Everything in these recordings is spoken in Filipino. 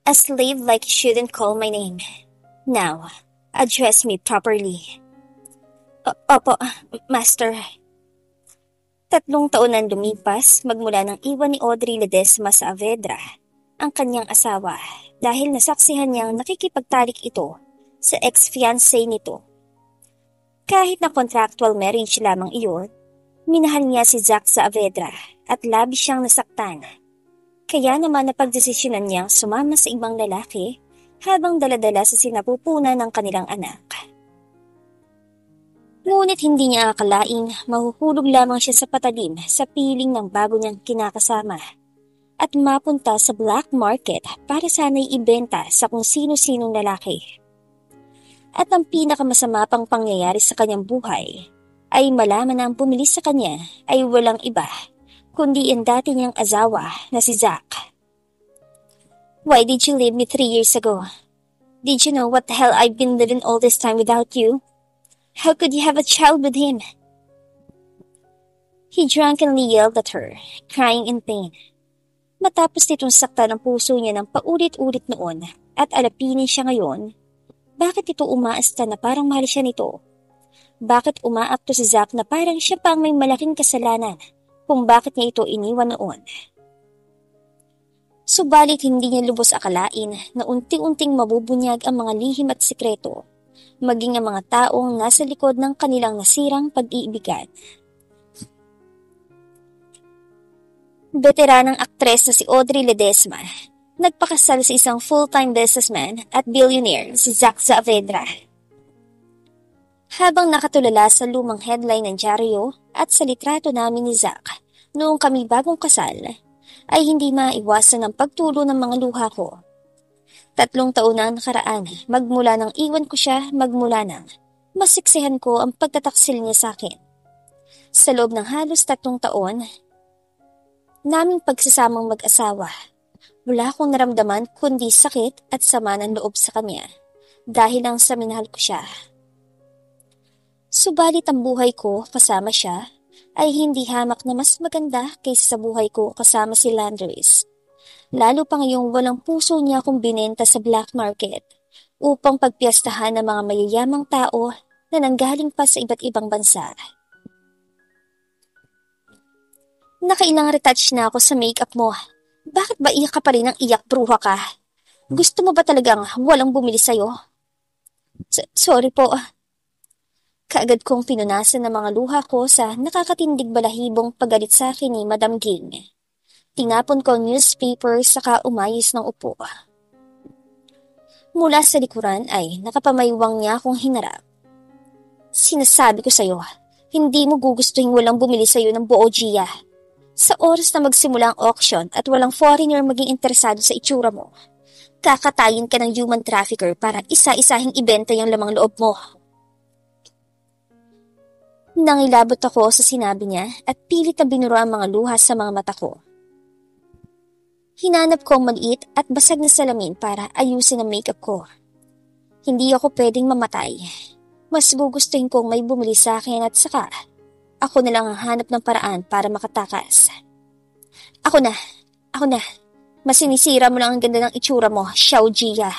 A slave like you shouldn't call my name. Now, address me properly. Opo, Master. 3 taon nang lumipas magmula nang iwan ni Audrey Ledesma sa Avedra, ang kanyang asawa, dahil nasaksihan niyang nakikipagtalik ito sa ex-fiancé nito. Kahit na contractual marriage lamang iyon, minahal niya si Zack sa Avedra at labis siyang nasaktan. Kaya naman napagdesisyonan niyang sumama sa ibang lalaki habang daladala sa sinapupunan ng kanilang anak. Ngunit hindi niya akalaing mahuhulog lamang siya sa patalim sa piling ng bago niyang kinakasama at mapunta sa black market para sana'y ibenta sa kung sino-sinong lalaki. At ang pinakamasama pang pangyayari sa kanyang buhay ay malaman na ang bumili sa kanya ay walang iba kundi ang dati niyang asawa na si Zack. Why did you leave me 3 years ago? Did you know what the hell I've been living all this time without you? How could you have a child with him? He drunkenly yelled at her, crying in pain. Matapos nitong saktan ang puso niya ng paulit-ulit noon at alapinin siya ngayon, bakit ito umaasta na parang mahal siya nito? Bakit umaakto si Zack na parang siya pa ang may malaking kasalanan kung bakit niya ito iniwan noon? Subalit hindi niya lubos akalain na unti-unting mabubunyag ang mga lihim at sikreto, maging ang mga taong nasa likod ng kanilang nasirang pag-iibigan. Veteranang aktres na si Audrey Ledesma, nagpakasal sa isang full-time businessman at billionaire si Zack Saavedra. Habang nakatulala sa lumang headline ng dyaryo at sa litrato namin ni Zack noong kami bagong kasal, ay hindi maiwasan ang pagtulo ng mga luha ko. 3 taon na nakaraan, magmula nang iwan ko siya, magmula nang masiksihan ko ang pagtataksil niya sa akin. Sa loob ng halos 3 taon, naming pagsasamang mag-asawa, wala akong naramdaman kundi sakit at sama ng loob sa kanya, dahil lang sa minahal ko siya. Subalit ang buhay ko kasama siya ay hindi hamak na mas maganda kaysa sa buhay ko kasama si Landris. Lalo pa ngayong walang puso niya akong binenta sa black market upang pagpiyastahan ng mga mayayamang tao na nanggaling pa sa iba't ibang bansa. Nakailang retouch na ako sa makeup mo. Bakit ba iyak ka pa rin ng iyak, bruha ka? Gusto mo ba talagang walang bumili sa'yo? Sorry po. Kaagad kong pinunasan ng mga luha ko sa nakakatindig balahibong paggalit sa akin ni Madam Ging. Tinapon ko ang newspaper saka umayos ng upo. Mula sa likuran ay nakapamaywang niya akong hinarap. Sinasabi ko sa'yo, hindi mo gugustuhin walang bumili sa'yo ng buo, Gia. Sa oras na magsimula ang auction at walang foreigner maging interesado sa itsura mo, kakatayin ka ng human trafficker para isa-isahing ibenta yung lamang loob mo. Nangilabot ako sa sinabi niya at pilit na binuro ang mga luha sa mga mata ko. Hinanap ko ang maliit at basag na salamin para ayusin ang makeup ko. Hindi ako pwedeng mamatay. Mas gugustuhin kong may bumili sa akin at saka ako na lang ang hanap ng paraan para makatakas. Ako na. Masinisira mo lang ang ganda ng itsura mo, Xiao Jia.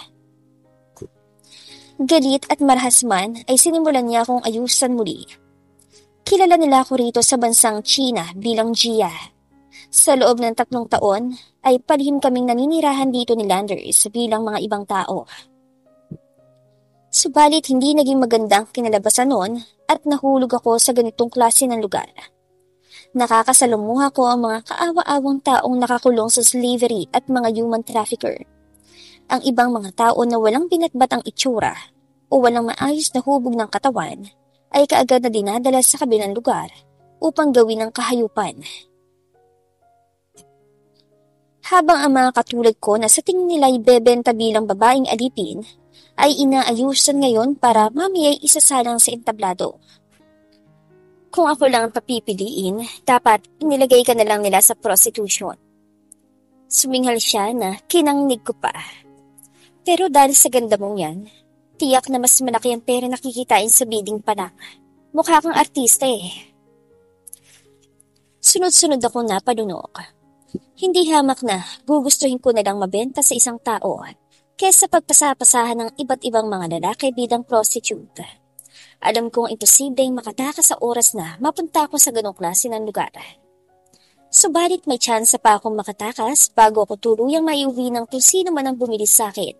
Galit at marahas man ay sinimulan niya akong ayusan muli. Kilala nila ako rito sa bansang China bilang Gia. Sa loob ng 3 taon ay palihim kaming naninirahan dito ni Landers bilang mga ibang tao. Subalit hindi naging magandang kinalabasan noon at nahulog ako sa ganitong klase ng lugar. Nakakasalumuha ko ang mga kaawa-awang taong nakakulong sa slavery at mga human trafficker. Ang ibang mga tao na walang binatbat ang itsura o walang maayos na hubog ng katawan ay kaagad na dinadala sa kabilang lugar upang gawin ang kahayupan. Habang ang mga katulad ko na sa tingin nila ay bebenta bilang babaeng alipin, ay inaayusan ngayon para mamiyay isasalang sa entablado. Kung ako lang ang papipiliin, dapat inilagay ka na lang nila sa prostitution. Suminghal siya na kinangnig ko pa. Pero dahil sa ganda mong yan, tiyak na mas malaki ang pera nakikitain sa bidding pa lang. Mukha kang artista eh. Sunod-sunod ako napalunok. Hindi hamak na gugustuhin ko na lang mabenta sa isang tao kesa pagpasapasahan ng iba't ibang mga lalaki bilang prostitute. Alam kong imposibleng makatakas sa oras na mapunta ako sa ganong klase ng lugar. Subalit may tsansa pa akong makatakas bago ako tuluyang maiuwi ng kung sino man ang bumili sa akin.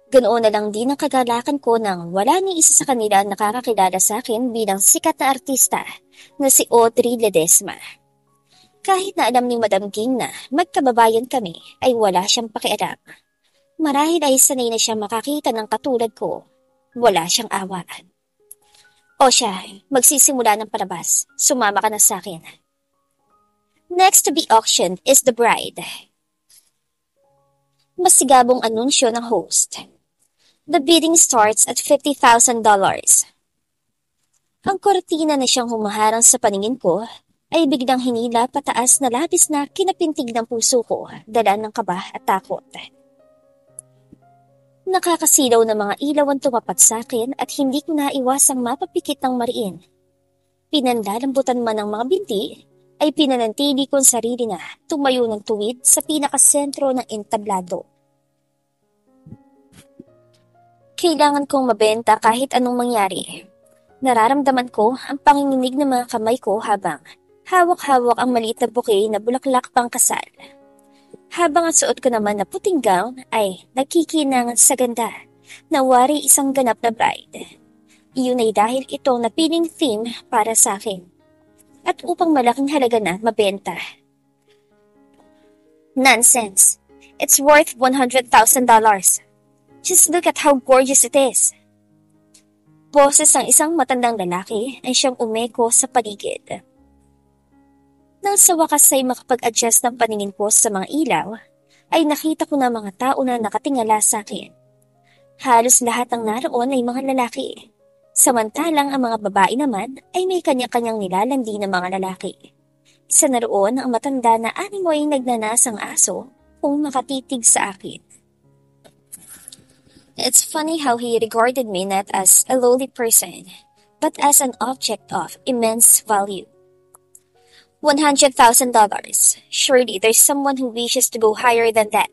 Ganoon na lang din ang kagalakan ko nang wala ni isa sa kanila nakakakilala sa akin bilang sikat na artista na si Audrey Ledesma. Kahit na alam ni Madam Ging na magkababayan kami ay wala siyang pakialam. Marahil ay sanay na siya makakita ng katulad ko. Wala siyang awaan. O siya, magsisimula ng palabas. Sumama ka na sa akin. Next to be auctioned is the bride. Masigabong anunsyo ng host. The bidding starts at $50,000. Ang kortina na siyang humaharang sa paningin ko ay biglang hinila pataas na labis na kinapintig ng puso ko, dala ng kaba at takot. Nakakasilaw na mga ilaw ang tumapat sa akin at hindi ko naiwasang mapapikit ng mariin. Pinanlalambutan man ng mga binti, ay pinanantili kong sarili na tumayo ng tuwid sa pinakasentro ng entablado. Kailangan kong mabenta kahit anong mangyari. Nararamdaman ko ang panginginig ng mga kamay ko habang hawak-hawak ang maliit na bouquet na bulaklak pang kasal. Habang ang suot ko naman na puting gown ay nagkikinang sa ganda na wari isang ganap na bride. Iyon ay dahil itong napiling theme para sa akin. At upang malaking halaga na mabenta. Nonsense! It's worth $100,000. Just look at how gorgeous it is. Boses ng isang matandang lalaki ay siyang umeko sa paligid. Nang sa wakas ay makapag-adjust ng paningin ko sa mga ilaw, ay nakita ko na mga tao na nakatingala sa akin. Halos lahat ng naroon ay mga lalaki. Samantalang ang mga babae naman ay may kanya-kanyang nilalandi ng mga lalaki. Isa na roon ang matanda na animo ay nagnanasang aso kung makatitig sa akin. It's funny how he regarded me not as a lowly person, but as an object of immense value. $100,000. Surely there's someone who wishes to go higher than that.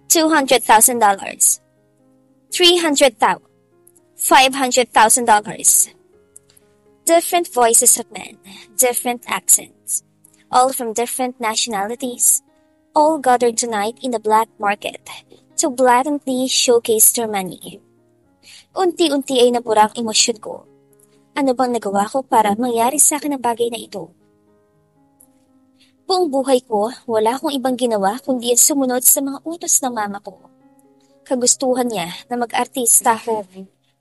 $200,000. $300,000. $500,000. Different voices of men, different accents, all from different nationalities, all gathered tonight in the black market to blatantly showcase their money. Unti-unti ay nabura ang emosyon ko. Ano bang nagawa ko para mangyari sa akin ang bagay na ito? Buong buhay ko, wala akong ibang ginawa kundi sumunod sa mga utos ng mama ko. Kagustuhan niya na mag-artista ako,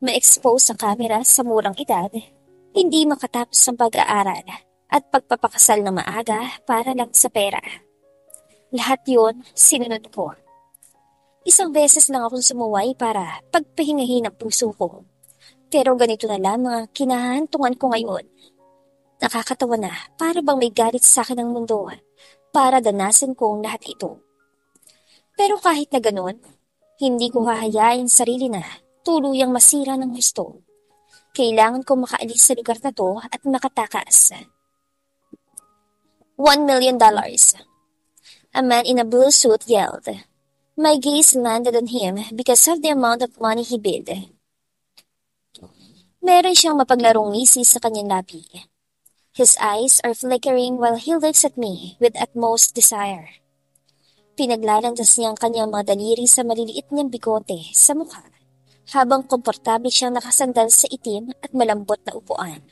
ma-expose ang camera sa murang edad, hindi makatapos ang pag-aaral, at pagpapakasal na maaga para lang sa pera. Lahat yun, sinunod ko. Isang beses lang akong sumuway para pagpahingahin ang puso ko. Pero ganito na lamang ang kinahantungan ko ngayon. Nakakatawa na, para bang may galit sa akin ng mundo, para danasin ko ang lahat ito. Pero kahit na ganun, hindi ko hahayain sarili na tuluyang masira ng gusto. Kailangan ko makaalis sa lugar na to at makatakas. $1,000,000. A man in a blue suit yelled. My gaze landed on him because of the amount of money he bid. Meron siyang mapaglarong ngisi sa kanyang labi. His eyes are flickering while he looks at me with utmost desire. Pinaglalandas niya ang kanyang mga daliri sa maliliit niyang bigote sa mukha, habang komportable siyang nakasandal sa itim at malambot na upuan,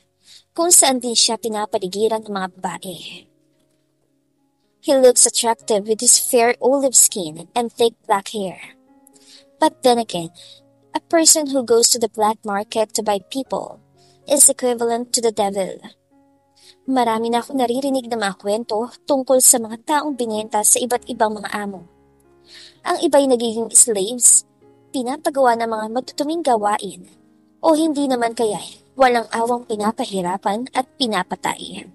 kung saan din siya pinapaligiran ng mga babae. He looks attractive with his fair olive skin and thick black hair. But then again, a person who goes to the black market to buy people is equivalent to the devil. Marami na akong naririnig na mga kwento tungkol sa mga taong binenta sa iba't ibang mga amo. Ang iba'y nagiging slaves, pinapagawa ng mga matutuming gawain, o hindi naman kaya walang awang pinapahirapan at pinapatay.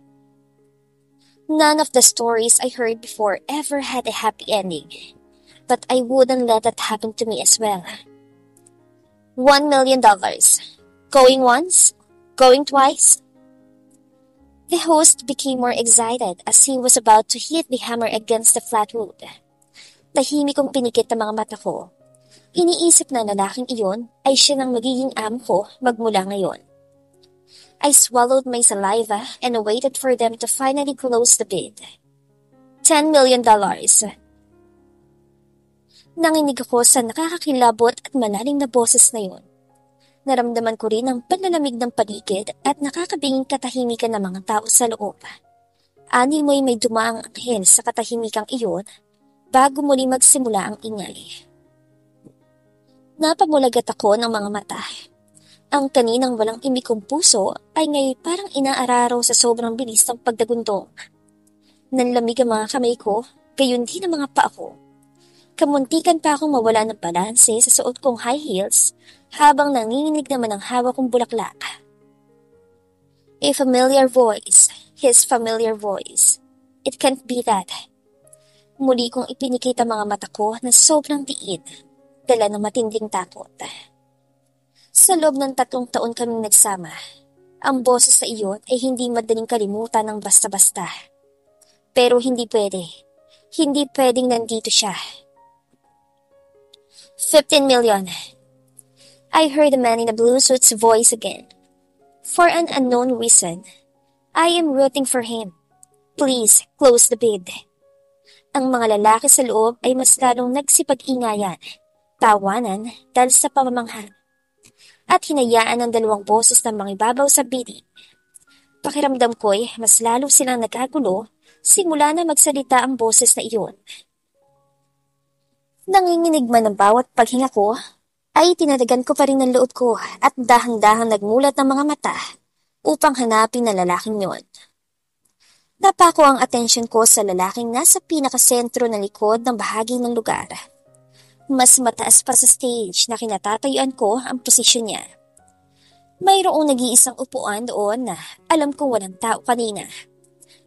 None of the stories I heard before ever had a happy ending, but I wouldn't let that happen to me as well. $1,000,000. Going once? Going twice? The host became more excited as he was about to hit the hammer against the flat wood. Tahimik kong pinikit ang mga mata ko. Iniisip na lalaking iyon ay siya ng magiging amo ko magmula ngayon. I swallowed my saliva and waited for them to finally close the bid. $10 million. Nanginig ako sa nakakakilabot at malalim na boses na yun. Naramdaman ko rin ang panlalamig ng paligid at nakakabinging katahimikan ng mga tao sa loob. Ani mo'y may dumaang anghel sa katahimikang iyon bago muli magsimula ang ingay. Napamulagat ako ng mga mata. Ang kaninang walang imik kong puso ay ngayon parang inaararo sa sobrang bilis ng pagdagundong. Nanlamig ang mga kamay ko, gayon din ang mga paa ko. Kamuntikan pa akong mawala ng balanse sa suot kong high heels habang nanginginig naman ang hawak kong bulaklak. A familiar voice, his familiar voice. It can't be that. Muli kong ipinikit ang mga mata ko na sobrang diin, dala ng matinding takot. Sa loob ng 3 taon kaming nagsama, ang boses sa iyon ay hindi madaling kalimutan ng basta-basta. Pero hindi pwede. Hindi pwedeng nandito siya. 15 million. I heard the man in the blue suit's voice again. For an unknown reason, I am rooting for him. Please, close the bid. Ang mga lalaki sa loob ay mas lalong nagsipag-ingayan, tawanan dahil sa pamamangha, at hinayaan ng 2 boses na mangibabaw sa bidding. Pakiramdam ko'y mas lalo silang nagkagulo simula na magsalita ang boses na iyon. Nanginginig man ang bawat paghinga ko, ay tinadagan ko pa rin ang loob ko at dahang-dahang nagmulat ng mga mata upang hanapin ang lalaking yon. Napako ang atensyon ko sa lalaking nasa pinakasentro ng likod ng bahagi ng lugar. Mas mataas pa sa stage na kinatatayuan ko ang posisyon niya. Mayroong nag-iisang upuan doon na alam kong walang tao kanina.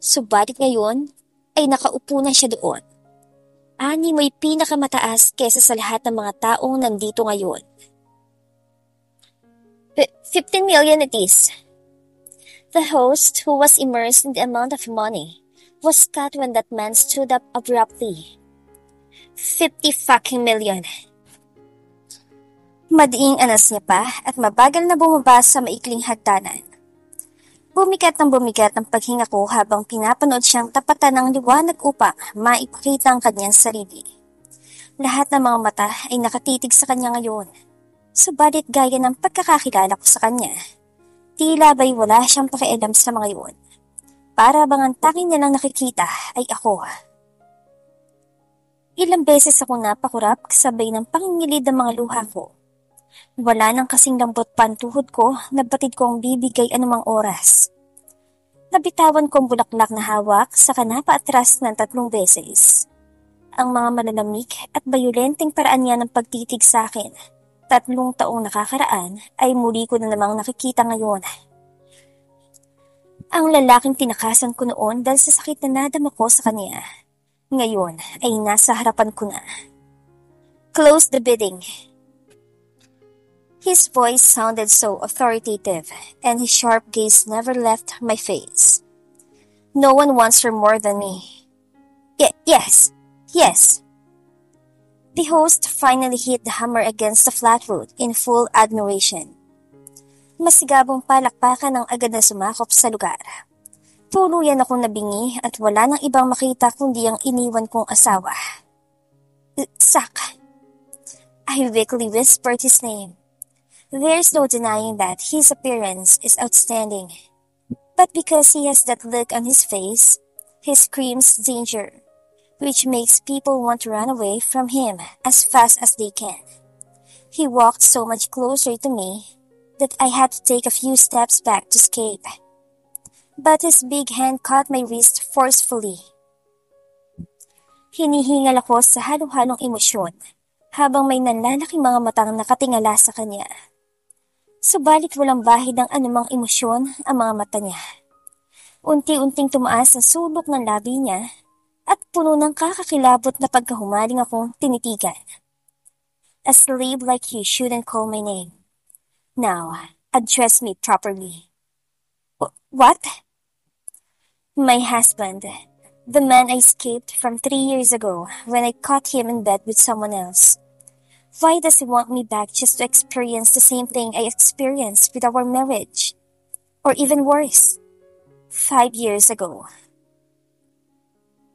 Subalit ngayon ay nakaupo na siya doon. Ani mo'y pinakamataas kesa sa lahat ng mga taong nandito ngayon. 15 million it is. The host, who was immersed in the amount of money, was cut when that man stood up abruptly. 50 fucking million. Madiing anas niya pa at mabagal na bumaba sa maikling hagdanan. Bumigat ang paghinga ko habang pinapanood siyang tapatan ng liwanag upang maipakita ang kanyang sarili. Lahat ng mga mata ay nakatitig sa kanya ngayon. Subalit gaya ng pagkakakilala ko sa kanya, tila ba'y wala siyang pakialam sa mga yun. Para bang ang tanging nilang nakikita ay ako. Ilang beses akong napakurap kasabay ng pangingilid ng mga luha ko. Wala nang kasing lambot pa ang tuhod ko na batid kong bibigay anumang oras. Nabitawan kong bulaklak na hawak sa kanapa atras ng 3 beses. Ang mga malalamig at bayolenteng paraan niya ng pagtitig sa akin, 3 taong nakakaraan ay muli ko na namang nakikita ngayon. Ang lalaking tinakasan ko noon dahil sa sakit na nadama ko sa kanya, ngayon ay nasa harapan ko na. Close the bidding. His voice sounded so authoritative, and his sharp gaze never left my face. No one wants her more than me. Yes. The host finally hit the hammer against the flatwood in full admiration. Masigabong palakpakan ang agad na sumakop sa lugar. Tuluyan akong nabingi at wala nang ibang makita kundi ang iniwan kong asawa. Zach. I weakly whispered his name. There's no denying that his appearance is outstanding. But because he has that look on his face, he screams danger, which makes people want to run away from him as fast as they can. He walked so much closer to me that I had to take a few steps back to escape. But his big hand caught my wrist forcefully. Hinihingal ako sa halo-halong emosyon habang may nanlalaking mga matang nakatingala sa kanya. Subalit walang bahid ng anumang emosyon ang mga mata niya. Unti-unting tumaas ang sulok ng labi niya at puno ng kakakilabot na pagkahumaling akong tinitigan. A slave like you shouldn't call my name. Now, address me properly. What? My husband, the man I escaped from 3 years ago when I caught him in bed with someone else. Why does he want me back just to experience the same thing I experienced with our marriage? Or even worse, 5 years ago.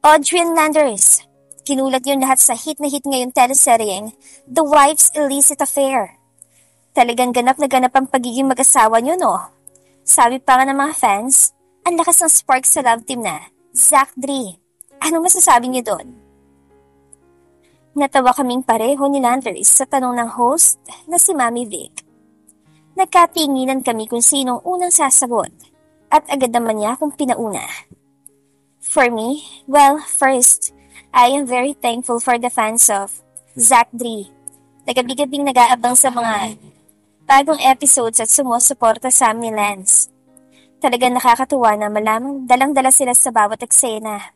Audrey Landers, kinulat yun lahat sa hit na hit ngayon teleseryeng The Wife's Illicit Affair. Talagang ganap na ganap ang pagiging mag-asawa nyo, no? Sabi pa nga ng mga fans, ang lakas ng spark sa love team na, Zach Dre. Anong masasabi niyo doon? Natawa kaming pareho ni Landers sa tanong ng host na si Mami Vic. Nagkatinginan kami kung sinong unang sasagot at agad naman niya kung pinauna. For me, well, first, I am very thankful for the fans of Zach Dre. Nagabi-gabing nag-aabang sa mga bagong episodes at sumusuporta sa amin ni Lance. Talagang nakakatuwa na malamang dalang-dala sila sa bawat eksena.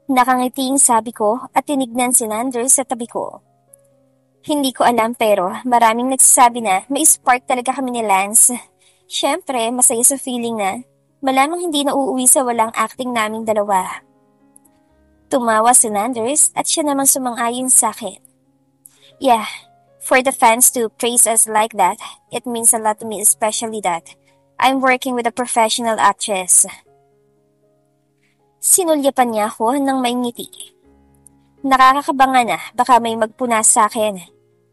Nakangiting sabi ko at tinignan si Landers sa tabi ko. Hindi ko alam pero maraming nagsasabi na may spark talaga kami ni Lance. Siyempre, masaya sa feeling na malamang hindi na uuwi sa walang acting naming dalawa. Tumawa si Landers at siya naman sumang-ayon sa akin. Yeah, for the fans to praise us like that, it means a lot to me, especially that I'm working with a professional actress. Sinulyapan niya ako ng may ngiti. Nakakakabanga na baka may magpuna sa akin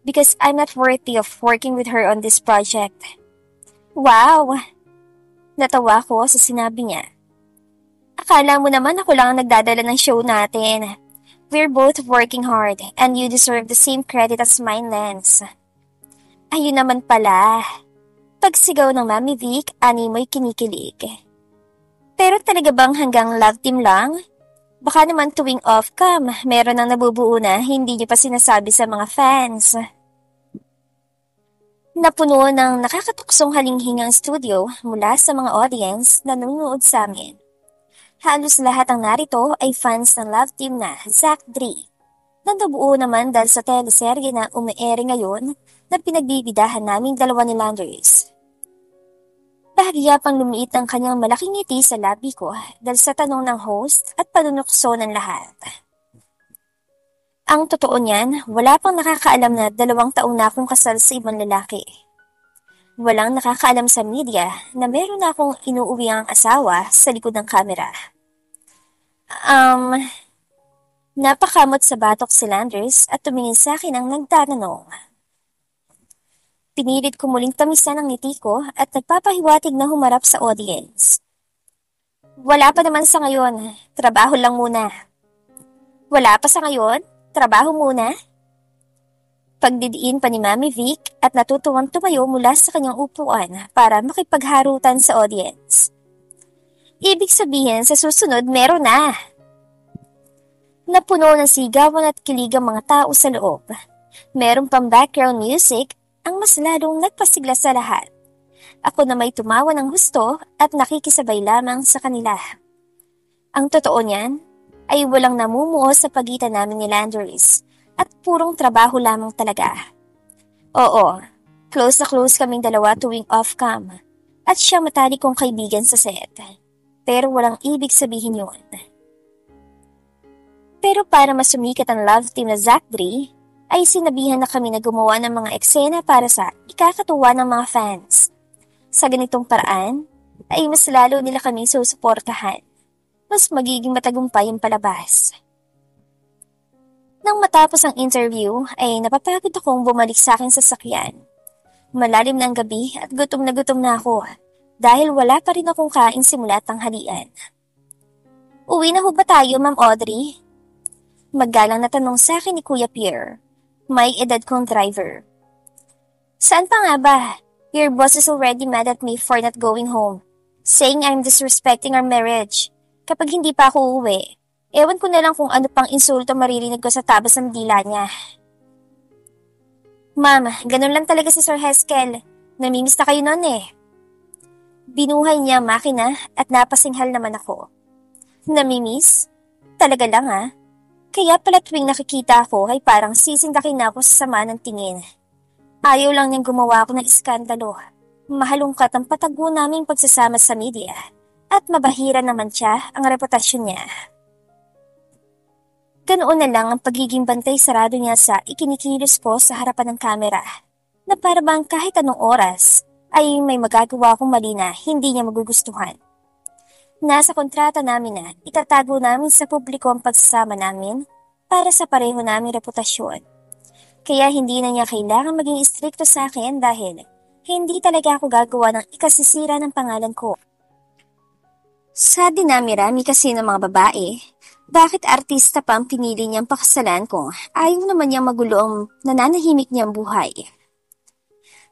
because I'm not worthy of working with her on this project. Wow! Natawa ko sa sinabi niya. Akala mo naman ako lang ang nagdadala ng show natin. We're both working hard and you deserve the same credit as mine, Lance. Ayun naman pala. Pagsigaw ng Mami Vic, ani mo'y kinikilig. Pero talaga bang hanggang love team lang? Baka naman tuwing off-cam, meron ang nabubuo na hindi niyo pa sinasabi sa mga fans. Napuno ng nakakatuksong halinghingang studio mula sa mga audience na nanonood sa amin. Halos lahat ang narito ay fans ng love team na Zach Dre. Nabuo naman dahil sa teleserye na umiere ngayon na pinagbibidahan naming dalawa ni Landers. Bahagya pang lumiit ang kanyang malaking ngiti sa labi ko dahil sa tanong ng host at panunukso ng lahat. Ang totoo niyan, wala pang nakakaalam na 2 taong na akong kasal sa ibang lalaki. Walang nakakaalam sa media na meron na akong inuuwiang asawa sa likod ng kamera. Napakamot sa batok si Landers at tumingin sa akin ang nagtatanong. Pinilit ko muling tamisan ang ngiti ko at nagpapahiwatig na humarap sa audience. Wala pa naman sa ngayon, trabaho lang muna. Wala pa sa ngayon? Trabaho muna? Pagdidiin pa ni Mami Vic at natutuwang tumayo mula sa kanyang upuan para makipagharutan sa audience. Ibig sabihin sa susunod meron na. Napuno ng sigawan at kilig ang mga tao sa loob. Meron pang background music ang mas lalong nagpasigla sa lahat. Ako na may tumawa ng husto at nakikisabay lamang sa kanila. Ang totoo niyan ay walang namumuo sa pagitan namin ni Landers at purong trabaho lamang talaga. Oo, close na close kaming dalawa tuwing off-cam at siya matalik kong kaibigan sa set. Pero walang ibig sabihin yun. Pero para mas sumikat ang love team na Zach Dre, ay sinabihan na kami na gumawa ng mga eksena para sa ikakatuwa ng mga fans. Sa ganitong paraan, ay mas lalo nila kami susuportahan. Mas magiging matagumpay ang palabas. Nang matapos ang interview, ay napapagod akong bumalik sa aking sasakyan. Malalim na ang gabi at gutom na ako dahil wala pa rin akong kain simula tanghalian. Uwi na ho ba tayo, Ma'am Audrey? Maggalang na tanong sa akin ni Kuya Pierre. May edad kong driver. Saan pa nga ba? Your boss is already mad at me for not going home, saying I'm disrespecting our marriage. Kapag hindi pa ako uuwi, ewan ko na lang kung ano pang insulto maririnig ko sa tabas ng dila niya. Ma'am, ganun lang talaga si Sir Heskel. Namimiss na kayo nun eh. Binuhay niya ang makina at napasinghal naman ako. Namimiss? Talaga lang ah. Kaya pala tuwing nakikita ako ay parang sisindakin na ako sa sama ng tingin. Ayaw lang niyang gumawa ako ng iskandalo. Mahalungkat ang patago naming pagsasama sa media At mabahira naman siya ang reputasyon niya. Ganoon na lang ang pagiging bantay sarado niya sa ikinikilos ko sa harapan ng kamera, na para bang kahit anong oras ay may magagawa akong mali na hindi niya magugustuhan. Nasa kontrata namin na itatago namin sa publiko ang pagsasama namin para sa pareho naming reputasyon. Kaya hindi na niya kailangan maging istrikto sa akin dahil hindi talaga ako gagawa ng ikasisira ng pangalan ko. Sa dinami-rami kasi ng mga babae, bakit artista pa ang pinili niyang pakasalan kung ayaw naman niyang magulo ang nananahimik niyang buhay?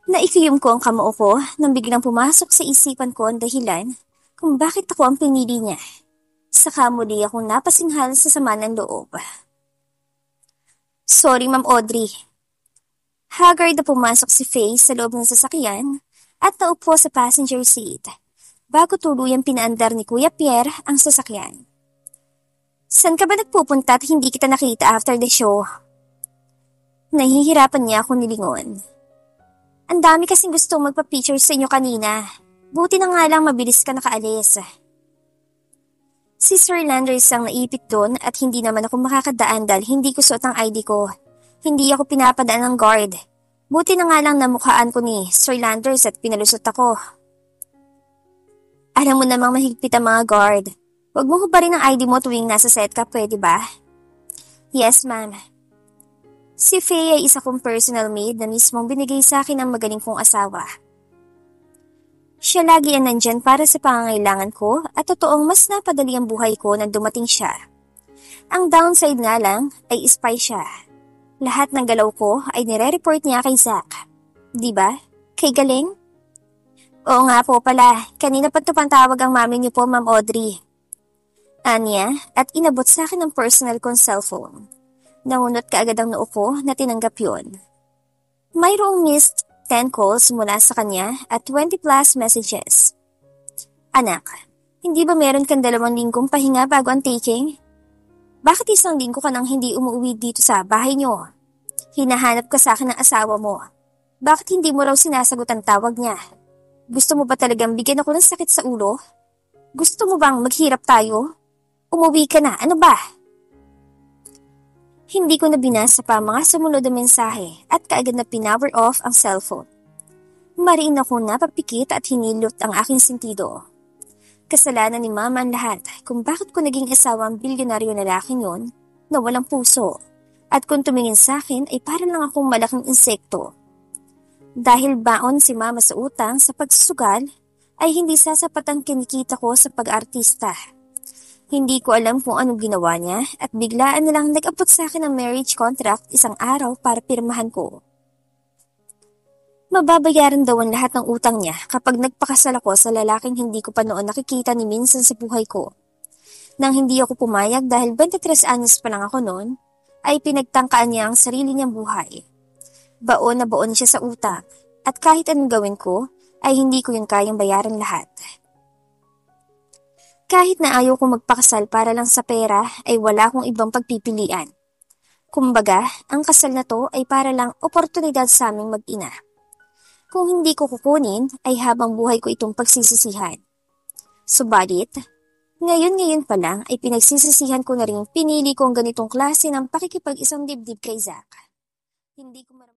Naikiyom ko ang kamao ko nang biglang pumasok sa isipan ko ang dahilan kung bakit ako ang pinili niya. Saka muli akong napasinghal sa sama ng loob. Sorry, Ma'am Audrey. Haggard na pumasok si Faye sa loob ng sasakyan at naupo sa passenger seat bago tuluyang pinaandar ni Kuya Pierre ang sasakyan. San ka ba nagpupunta at hindi kita nakita after the show? Nahihirapan niya ako nilingon. Ang dami kasing gustong magpa-picture sa inyo kanina. Buti na nga lang mabilis ka nakaalis. Si Sir Landers ang naipit doon at hindi naman ako makakadaan dahil hindi ko suot ang ID ko. Hindi ako pinapadaan ng guard. Buti na nga lang namukhaan ko ni Sir Landers at pinalusot ako. Alam mo namang mahigpit ang mga guard. Huwag mo hubarin ang ID mo tuwing nasa set ka, pwede ba? Yes, ma'am. Si Faye ay isa kong personal maid na mismong binigay sa akin ang magaling kong asawa. Siya lagi ang nandyan para sa pangangailangan ko at totoong mas napadali ang buhay ko nang dumating siya. Ang downside nga lang ay spy siya. Lahat ng galaw ko ay nire-report niya kay Zach. Di ba? Kay Galing? Oo nga po pala, kanina pa ito pantawag ang mami niyo po, Ma'am Audrey. Anya, at inabot sa akin ang personal kong cellphone. Nahunot kaagad ang noo ko na tinanggap yun. Mayroong missed 10 calls mula sa kanya at 20 plus messages. Anak, hindi ba meron kang 2 linggong pahinga bago ang taking? Bakit 1 linggo ka nang hindi umuwi dito sa bahay niyo? Hinahanap ka sa akin ng asawa mo. Bakit hindi mo raw sinasagot ang tawag niya? Gusto mo ba talagang bigyan ako ng sakit sa ulo? Gusto mo bang maghirap tayo? Umuwi ka na, ano ba? Hindi ko na binasa pa mga sumunod na mensahe at kaagad na pinower off ang cellphone. Mariin ako napapikit at hinilot ang aking sentido. Kasalanan ni Mama ang lahat kung bakit ko naging asawa ang bilyonaryo na lalaking yun na walang puso at kung tumingin sa akin ay para lang akong malaking insekto. Dahil baon si Mama sa utang sa pagsusugal, ay hindi sasapat ang kinikita ko sa pag-artista. Hindi ko alam kung anong ginawa niya at biglaan na lang nag-abot sa akin ng marriage contract 1 araw para pirmahan ko. Mababayaran daw ang lahat ng utang niya kapag nagpakasal ako sa lalaking hindi ko pa noon nakikita ni minsan sa buhay ko. Nang hindi ako pumayag dahil 23 anyos pa lang ako noon, ay pinagtangkaan niya ang sarili niyang buhay. Baon na baon siya sa utang at kahit anong gawin ko ay hindi ko yun kayang bayaran lahat. Kahit na ayaw ko magpakasal para lang sa pera ay wala akong ibang pagpipilian. Kumbaga, ang kasal na to ay para lang oportunidad sa aming mag-ina. Kung hindi ko kukunin ay habang buhay ko itong pagsisisihan. Subalit, ngayon pa lang ay pinagsisisihan ko na rin pinili ko ang ganitong klase ng pakikipag-isang dibdib kay Zach. Hindi ko